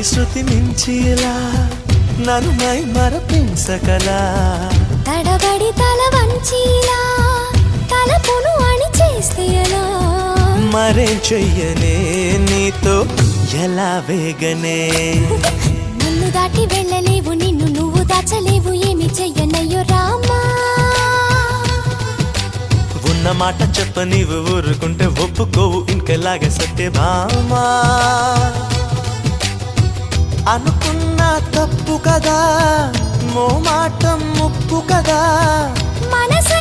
మధురి శృతి మించిలా నన్ను మై మరపించకలా తడబడి తల వంచిలా తలపును అని చేస్తే ఎలా మరేం చెయ్యనే నీతో ఎలా వేగనే నన్ను దాటి వెళ్ళలేవు నిన్ను నువ్వు దాచలేవు ఏమి చెయ్యనయ్యో రామా ఉన్న మాట చెప్ప నీవు ఊరుకుంటే ఒప్పుకోవు ఇంకలాగే సత్యభామా అనుకున్నా తప్పు కదా మో మాట ముప్పు కదా మనసు